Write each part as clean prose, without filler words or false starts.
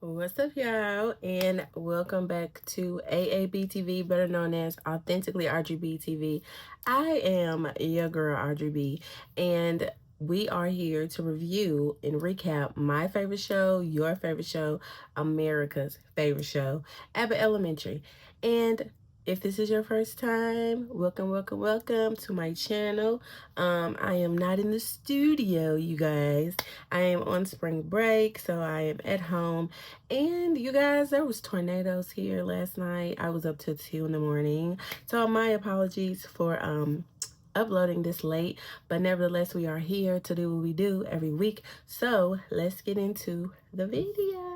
What's up, y'all? And welcome back to AABTV, better known as Authentically RGB TV. I am your girl, RGB, and we are here to review and recap my favorite show, your favorite show, America's favorite show, Abbott Elementary. And if this is your first time, welcome to my channel. I am not in the studio, you guys. I am on spring break, so I am at home. And you guys, there was tornadoes here last night. I was up till 2 in the morning. So my apologies for uploading this late, but nevertheless we are here to do what we do every week. So let's get into the video.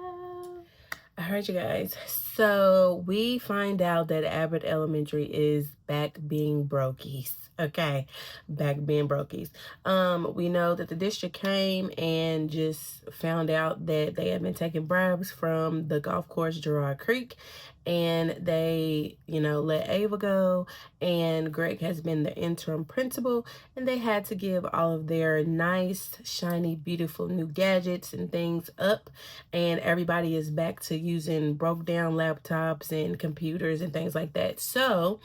All right, you guys. So we find out that Abbott Elementary is back being brokies. Okay, back being brokies. We know that the district came and just found out that they had been taking bribes from the golf course Gerard Creek, and they, let Ava go, and Greg has been the interim principal, and they had to give all of their nice, shiny, beautiful new gadgets and things up, and everybody is back to using broke down laptops and computers and things like that. So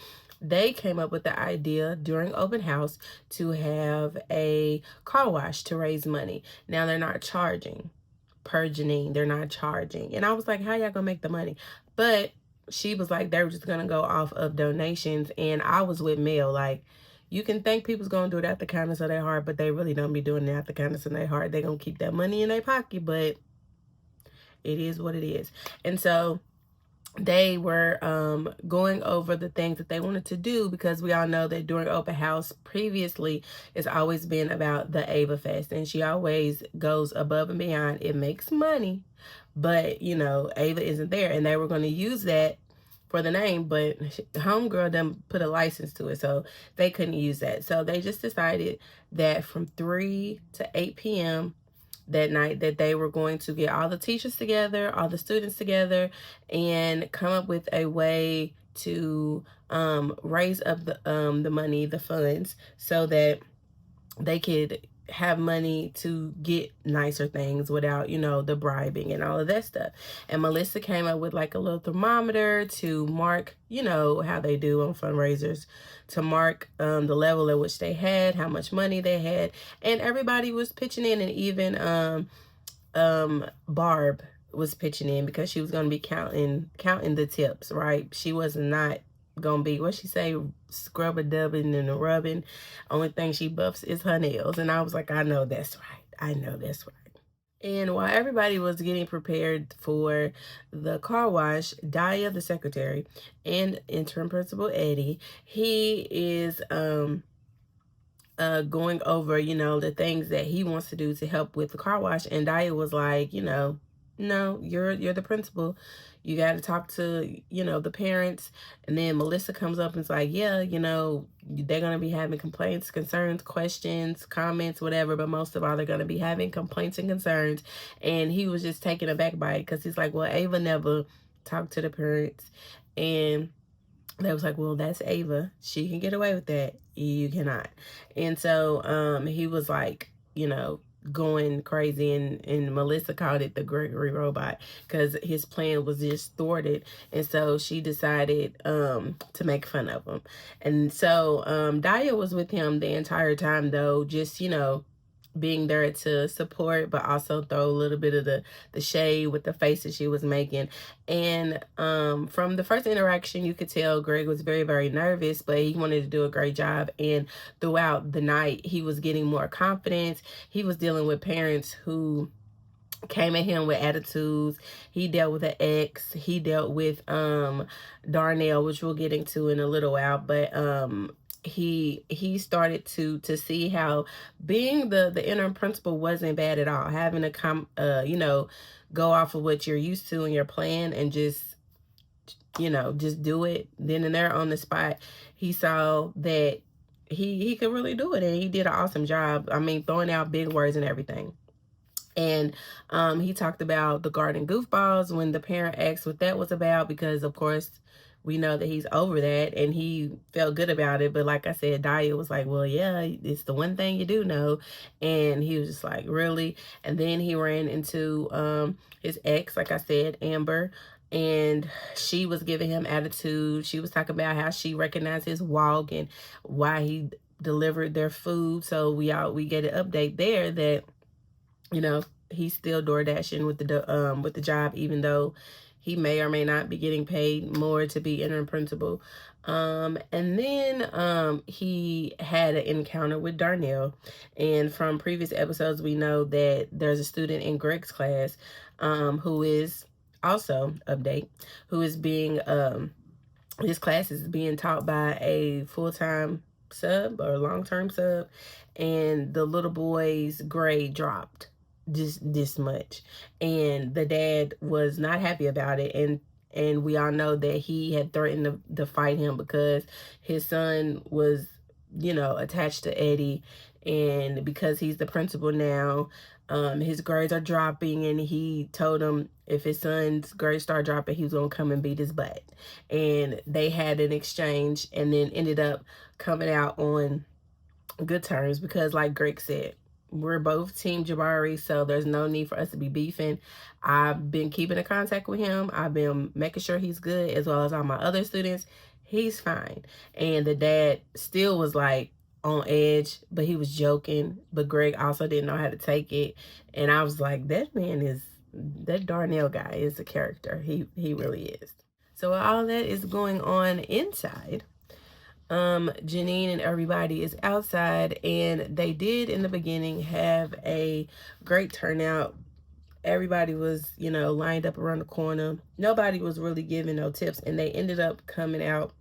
they came up with the idea during open house to have a car wash to raise money. Now they're not charging per Janine, they're not charging. And I was like, how y'all gonna make the money? But she was like, they were just gonna go off of donations. And I was with Mel, like, you can think people's gonna do it at the kindness of their heart, but they really don't be doing it at the kindness of their heart. They're gonna keep that money in their pocket, but it is what it is. And so they were going over the things that they wanted to do, because we all know that during open house previously it's always been about the Ava Fest, and she always goes above and beyond. It makes money, but Ava isn't there, and they were going to use that for the name, but homegirl done put a license to it, so they couldn't use that. So they just decided that from 3 to 8 p.m. that night that they were going to get all the teachers together, all the students together, and come up with a way to raise up the money, the funds, so that they could have money to get nicer things without, the bribing and all of that stuff. And Melissa came up with like a little thermometer to mark, how they do on fundraisers, to mark the level at which they had, how much money they had, and everybody was pitching in, and even Barb was pitching in, because she was going to be counting the tips, right? She was not gonna be, what she say, scrubber dubbing and rubbing. Only thing she buffs is her nails. And I was like, I know that's right. I know that's right. And while everybody was getting prepared for the car wash, Daya, the secretary, and interim principal Eddie, he is going over, the things that he wants to do to help with the car wash. And Daya was like, no, you're the principal. You got to talk to, the parents. And then Melissa comes up and is like, yeah, they're going to be having complaints, concerns, questions, comments, whatever. But most of all, they're going to be having complaints and concerns. And he was just taken aback by it, because he's like, well, Ava never talked to the parents. And they was like, well, that's Ava. She can get away with that. You cannot. And so he was like, going crazy, and Melissa called it the Gregory robot, because his plan was just thwarted. And so she decided to make fun of him. And so Daya was with him the entire time, though, just being there to support, but also throw a little bit of the shade with the faces she was making. And from the first interaction, you could tell Greg was very, very nervous, but he wanted to do a great job. And throughout the night, he was getting more confidence. He was dealing with parents who came at him with attitudes. He dealt with an ex. He dealt with Darnell, which we'll get into in a little while. But he started to see how being the interim principal wasn't bad at all. Having to go off of what you're used to and your plan, and just just do it then and there on the spot. He saw that he could really do it, and he did an awesome job. I mean, throwing out big words and everything. And he talked about the garden goofballs when the parent asked what that was about, because of course we know that he's over that and he felt good about it. But like I said, Daya was like, well, yeah, it's the one thing you do know. And he was just like, really? And then he ran into his ex, like I said, Amber, and she was giving him attitude. She was talking about how she recognized his walk and why he delivered their food. So we get an update there that, you know, he's still door dashing with the job, even though he may or may not be getting paid more to be interim principal. And then he had an encounter with Darnell, and from previous episodes we know that there's a student in Greg's class who is also update, who is being this class is being taught by a full-time sub or long-term sub, and the little boy's grade dropped just this much, and the dad was not happy about it, and we all know that he had threatened to fight him because his son was, you know, attached to Eddie, and because he's the principal now, his grades are dropping, and he told him if his son's grades start dropping, he was gonna come and beat his butt. And they had an exchange, and then ended up coming out on good terms because, like Greg said, we're both Team Jabari, so there's no need for us to be beefing. I've been keeping in contact with him. I've been making sure he's good, as well as all my other students. He's fine. And the dad still was like on edge, but he was joking. But Greg also didn't know how to take it. And I was like, that Darnell guy is a character. He really is. So all that is going on inside, Janine and everybody is outside, and they did in the beginning have a great turnout. Everybody was, you know, lined up around the corner. Nobody was really giving no tips, and they ended up coming out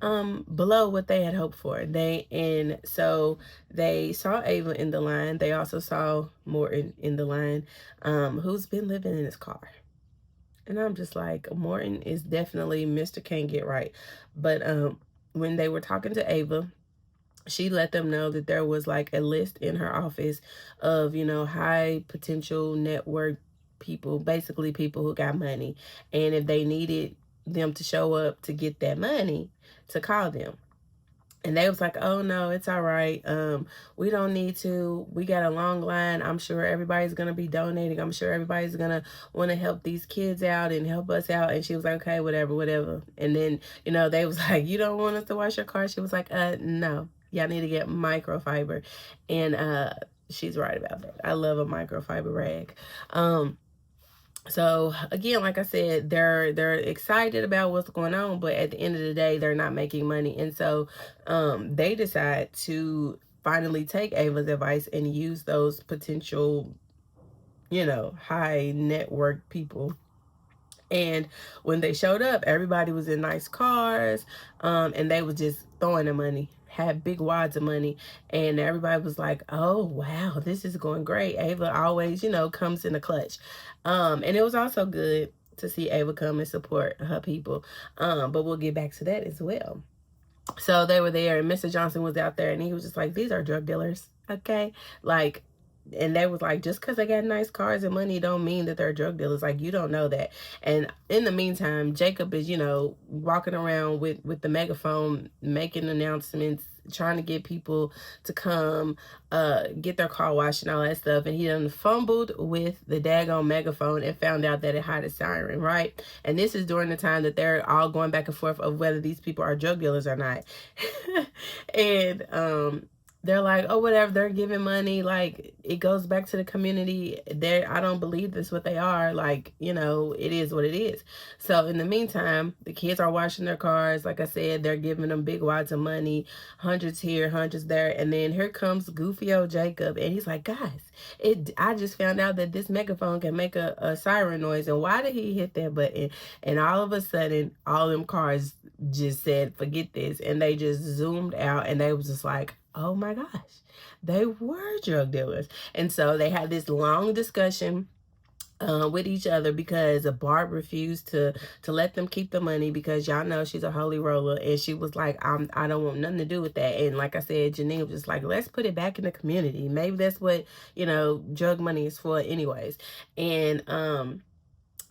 below what they had hoped for. So they saw Ava in the line. They also saw Morton in the line, who's been living in his car. And I'm just like, Morton is definitely Mr. Can't Get Right. But when they were talking to Ava, she let them know that there was like a list in her office of, you know, high potential network people, basically people who got money. And if they needed them to show up to get that money, to call them. And they was like, oh no, it's all right. We don't need to. We got a long line. I'm sure everybody's gonna be donating. I'm sure everybody's gonna want to help these kids out and help us out. And she was like, okay, whatever. And then, you know, they was like, you don't want us to wash your car? She was like, no. Y'all need to get microfiber. And she's right about that. I love a microfiber rag. So again, like I said, they're excited about what's going on, but at the end of the day, they're not making money. And so they decide to finally take Ava's advice and use those potential, you know, high network people. And when they showed up, everybody was in nice cars, and they was just throwing the money, had big wads of money, and everybody was like, oh wow, this is going great. Ava always, you know, comes in the clutch. And it was also good to see Ava come and support her people, but we'll get back to that as well. So they were there, and Mr. Johnson was out there, and he was just like, these are drug dealers, okay? Like, and they was like, just because they got nice cars and money don't mean that they're drug dealers. Like, you don't know that. And in the meantime, Jacob is, you know, walking around with the megaphone, making announcements, trying to get people to come get their car washed and all that stuff. And he done fumbled with the daggone megaphone and found out that it had a siren, right? And this is during the time that they're all going back and forth of whether these people are drug dealers or not. And they're like, oh, whatever, they're giving money, like, it goes back to the community. I don't believe this what they are. Like, you know, it is what it is. So in the meantime, the kids are washing their cars. Like I said, they're giving them big wads of money, hundreds here, hundreds there. And then here comes goofy old Jacob, and he's like, guys, I just found out that this megaphone can make a siren noise, and why did he hit that button? And all of a sudden, all them cars just said, forget this, and they just zoomed out, and they was just like, oh my gosh, they were drug dealers. And so they had this long discussion with each other because Barb refused to let them keep the money because y'all know she's a holy roller, and she was like, I don't want nothing to do with that. And like I said, Janine was just like, let's put it back in the community. Maybe that's what, you know, drug money is for anyways. And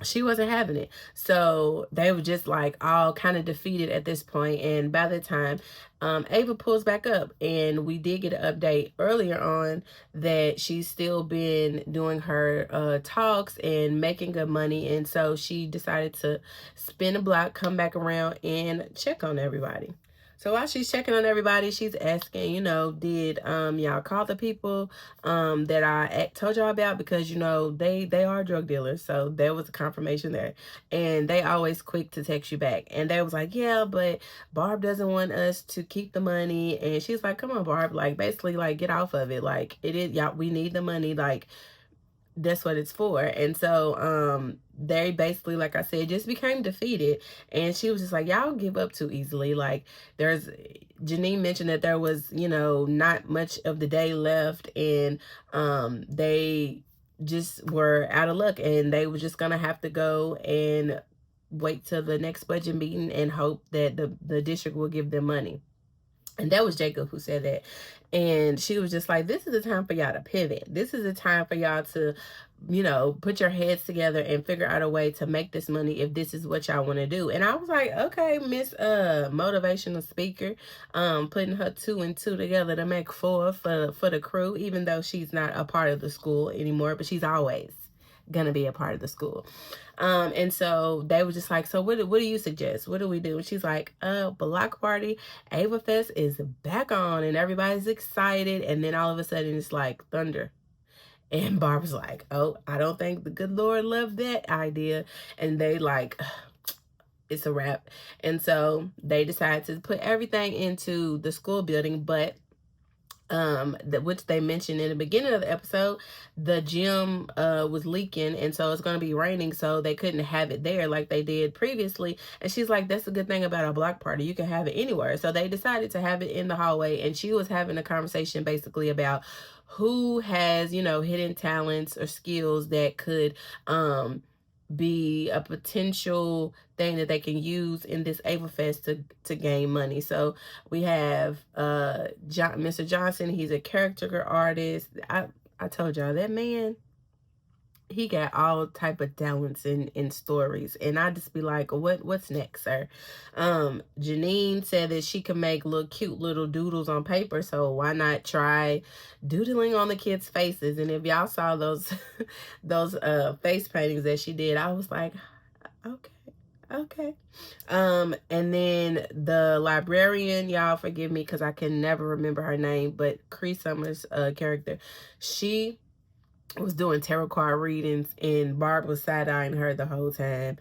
she wasn't having it. So they were just like all kind of defeated at this point. And by the time Ava pulls back up, and we did get an update earlier on that she's still been doing her talks and making good money. And so she decided to spin a block, come back around, and check on everybody. So while she's checking on everybody, she's asking, did y'all call the people that I told y'all about? Because, they are drug dealers. So there was a confirmation there. And they always quick to text you back. And they was like, yeah, but Barb doesn't want us to keep the money. And she's like, come on, Barb. Like, basically, like, get off of it. Like, it is, y'all, we need the money. Like, that's what it's for. And so they basically, like I said, just became defeated. And she was just like, y'all give up too easily. Like, Janine mentioned that there was, not much of the day left, and they just were out of luck, and they were just gonna have to go and wait till the next budget meeting and hope that the district will give them money. And that was Jacob who said that. And she was just like, this is the time for y'all to pivot. This is the time for y'all to, put your heads together and figure out a way to make this money if this is what y'all want to do. And I was like, okay, Miss motivational speaker, putting her 2 and 2 together to make 4 for the crew, even though she's not a part of the school anymore, but she's always gonna be a part of the school. And so they were just like, so what do you suggest? What do we do? And she's like, block party, Ava Fest is back on, and everybody's excited. And then all of a sudden it's like thunder. And Barb's like, oh, I don't think the good Lord loved that idea. And they like, it's a wrap. And so they decided to put everything into the school building, but which they mentioned in the beginning of the episode, the gym was leaking, and so it's going to be raining, so they couldn't have it there like they did previously. And she's like, that's a good thing about a block party, you can have it anywhere. So they decided to have it in the hallway, and she was having a conversation basically about who has, hidden talents or skills that could be a potential thing that they can use in this Ava Fest to gain money. So we have Mr. Johnson. He's a character artist. I told y'all that man, he got all type of talents in stories, and I just be like, what's next, sir? Janine said that she can make cute little doodles on paper, so why not try doodling on the kids' faces? And if y'all saw those those face paintings that she did, I was like, okay. And then the librarian, y'all forgive me because I can never remember her name, but Cree Summers' character, she was doing tarot card readings, and Barb was side-eyeing her the whole time.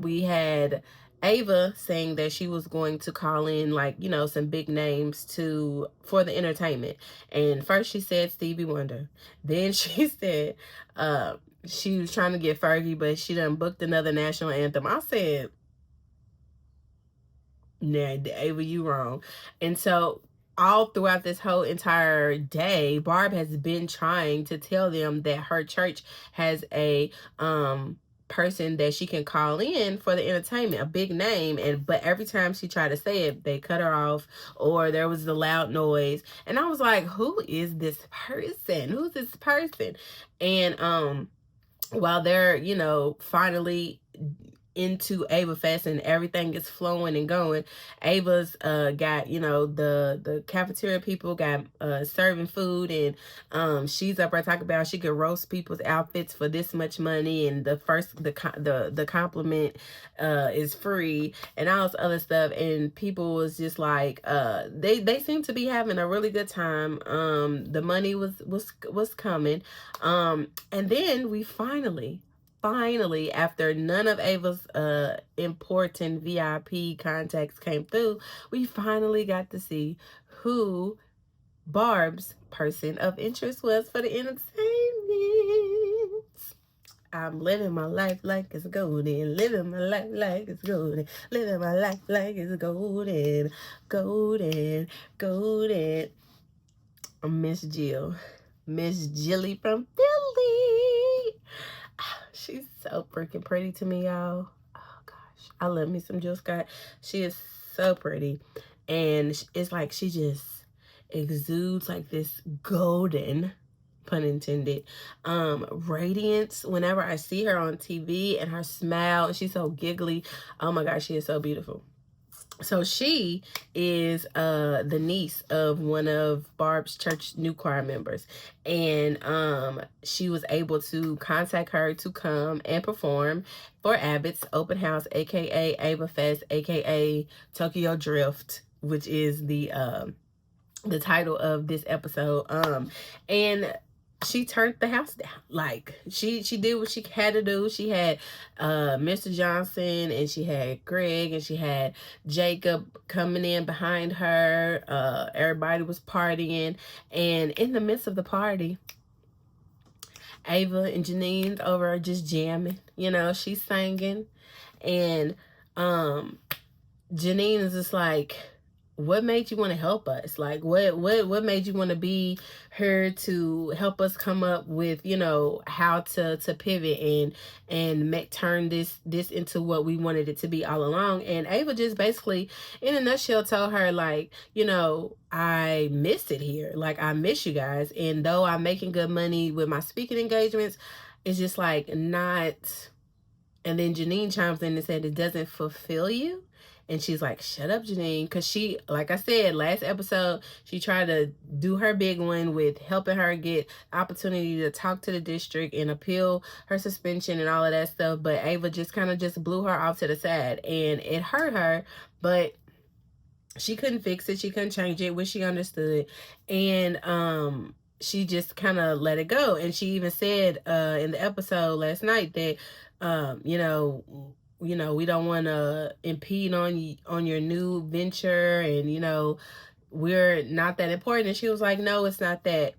We had Ava saying that she was going to call in, like, some big names for the entertainment. And first she said Stevie Wonder. Then she said she was trying to get Fergie, but she done booked another national anthem. I said, nah, Ava, you wrong. And so all throughout this whole entire day, Barb has been trying to tell them that her church has a person that she can call in for the entertainment, a big name, but every time she tried to say it, they cut her off, or there was the loud noise. And I was like, who is this person? Who's this person? And while they're, finally into Ava Fest and everything is flowing and going, Ava's got, the cafeteria people got serving food, and she's up there talking about she could roast people's outfits for this much money, and the compliment is free, and all this other stuff. And people was just like, they seem to be having a really good time. The money was coming, and then we finally, after none of Ava's important VIP contacts came through, we finally got to see who Barb's person of interest was for the entertainment. I'm living my life like it's golden, living my life like it's golden, living my life like it's golden, golden. Miss Jilly from Philly. She's so freaking pretty to me, y'all. Oh gosh, I love me some Jill Scott. She is so pretty, and it's like she just exudes like this golden pun intended, radiance whenever I see her on TV, and her smile, and she's so giggly. Oh my gosh, she is so beautiful. So she is the niece of one of Barb's church new choir members, and she was able to contact her to come and perform for Abbott's open house, aka Ava Fest, aka Tokyo Drift, which is the title of this episode. And she turned the house down. Like she did what she had to do. She had Mr. Johnson, and she had Greg, and she had Jacob coming in behind her. Everybody was partying, and in the midst of the party, Ava and Janine's over just jamming. You know, she's singing, and Janine is just like, what made you want to help us? Like, what made you want to be here to help us come up with, you know, how to pivot and turn this into what we wanted it to be all along? And Ava just basically, in a nutshell, told her, like, you know, I miss it here. Like, I miss you guys. And though I'm making good money with my speaking engagements, it's just like not. And then Janine chimes in and said, it doesn't fulfill you. And she's like, shut up, Janine. Because she, like I said, last episode, she tried to do her big one with helping her get opportunity to talk to the district and appeal her suspension and all of that stuff. But Ava just kind of just blew her off to the side. And it hurt her, but she couldn't fix it. She couldn't change it, which she understood. And she just kind of let it go. And she even said in the episode last night that, you know, we don't want to impede on your new venture, and, you know, we're not that important. And she was like, no, it's not that.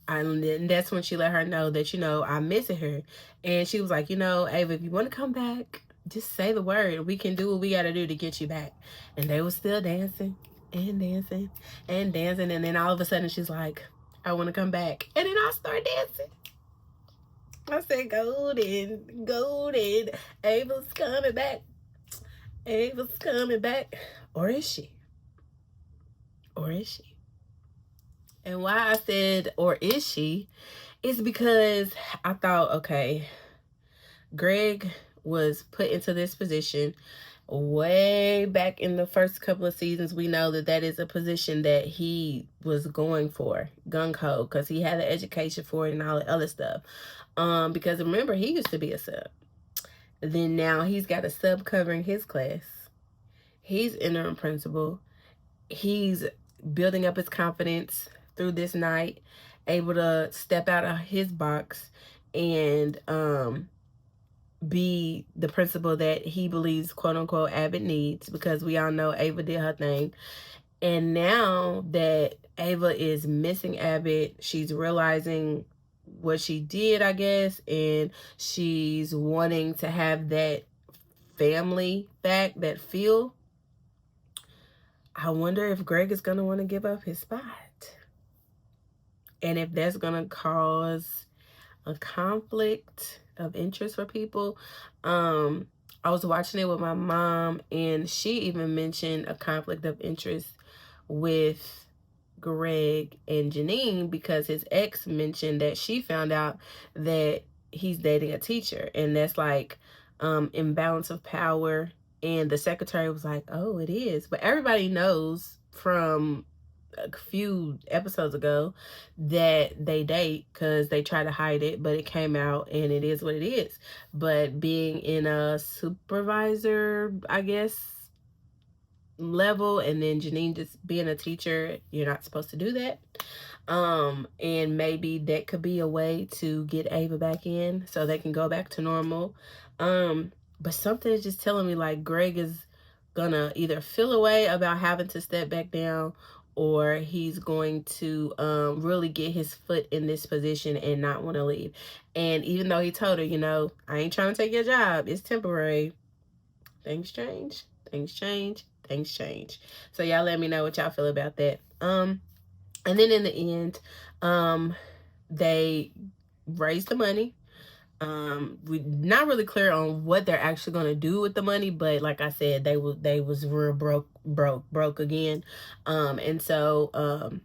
And that's when she let her know that, you know, I'm missing her. And she was like, you know, Ava, if you want to come back, just say the word. We can do what we got to do to get you back. And they were still dancing and dancing and dancing. And then all of a sudden she's like, I want to come back. And then I start dancing. I said, golden, golden. Ava's coming back. Ava's coming back. Or is she? Or is she? And why I said, or is she, is because I thought, okay, Greg was put into this position way back in the first couple of seasons. We know that is a position that he was going for, gung-ho, because he had the education for it and all the other stuff. Because remember, he used to be a sub. Then now he's got a sub covering his class. He's interim principal. He's building up his confidence through this night, able to step out of his box and be the principal that he believes, quote unquote, Abbott needs, because we all know Ava did her thing. And now that Ava is missing Abbott, she's realizing what she did, I guess, and she's wanting to have that family back, that feel. I wonder if Greg is going to want to give up his spot, and if that's going to cause a conflict of interest for people. I was watching it with my mom, and she even mentioned a conflict of interest with Greg and Janine, because his ex mentioned that she found out that he's dating a teacher, and that's like imbalance of power. And the secretary was like, oh, it is. But everybody knows from a few episodes ago that they date, because they try to hide it, but it came out and it is what it is. But being in a supervisor, I guess, level, and then Janine just being a teacher, you're not supposed to do that. And maybe that could be a way to get Ava back in so they can go back to normal. But something is just telling me, like, Greg is gonna either feel away about having to step back down, or he's going to really get his foot in this position and not want to leave. And even though he told her, you know, I ain't trying to take your job, it's temporary, things change, things change, things change. So y'all let me know what y'all feel about that. And then in the end, they raised the money. We're not really clear on what they're actually going to do with the money, but like I said, they was real broke again. And so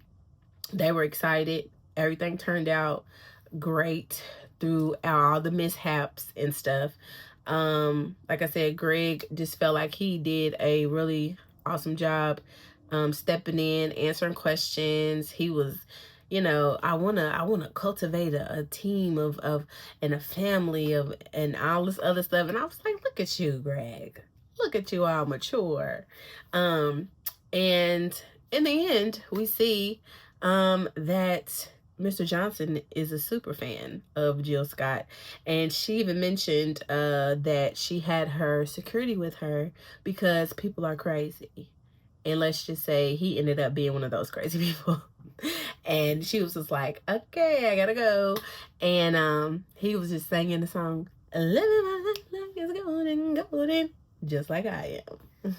they were excited. Everything turned out great through all the mishaps and stuff. Like I said, Greg just felt like he did a really awesome job stepping in, answering questions. He was, I wanna cultivate a team of and a family of and all this other stuff. And I was like, look at you, Greg. Look at you all mature. And in the end, we see that Mr. Johnson is a super fan of Jill Scott, and she even mentioned that she had her security with her because people are crazy. And let's just say he ended up being one of those crazy people. And she was just like, okay, I gotta go. And he was just singing the song, living my life like it's golden, golden, just like I am.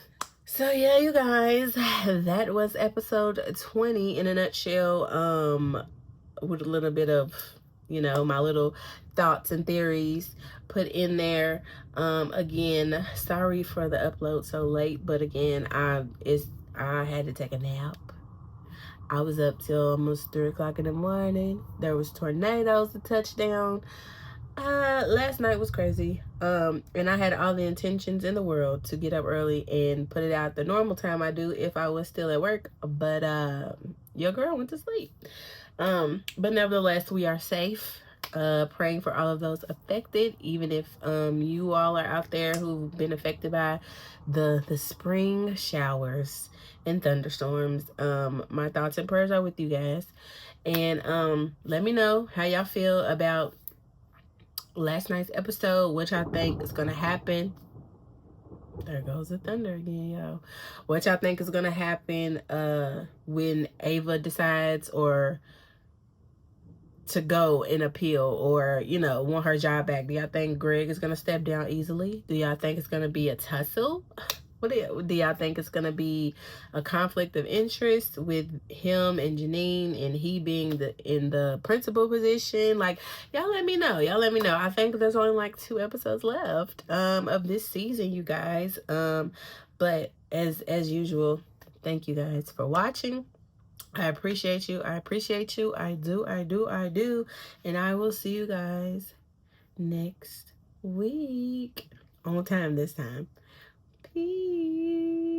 So yeah, you guys, that was episode 20 in a nutshell, with a little bit of, my little thoughts and theories put in there. Again, sorry for the upload so late, but again, I had to take a nap. I was up till almost 3 o'clock in the morning. There was tornadoes to touch down. Last night was crazy. And I had all the intentions in the world to get up early and put it out the normal time I do if I was still at work. But your girl went to sleep. But nevertheless, we are safe. Praying for all of those affected, even if you all are out there who've been affected by the spring showers and thunderstorms. My thoughts and prayers are with you guys. And let me know how y'all feel about last night's episode, which I think is gonna happen. There goes the thunder again, yo. What y'all think is gonna happen when Ava decides or to go and appeal or, want her job back? Do y'all think Greg is gonna step down easily? Do y'all think it's gonna be a tussle? What do y'all think it's gonna be a conflict of interest with him and Janine and he being in the principal position? Like, y'all let me know. I think there's only like 2 episodes left of this season, you guys. But as usual, thank you guys for watching. I appreciate you. I do. And I will see you guys next week. On time this time. Peace.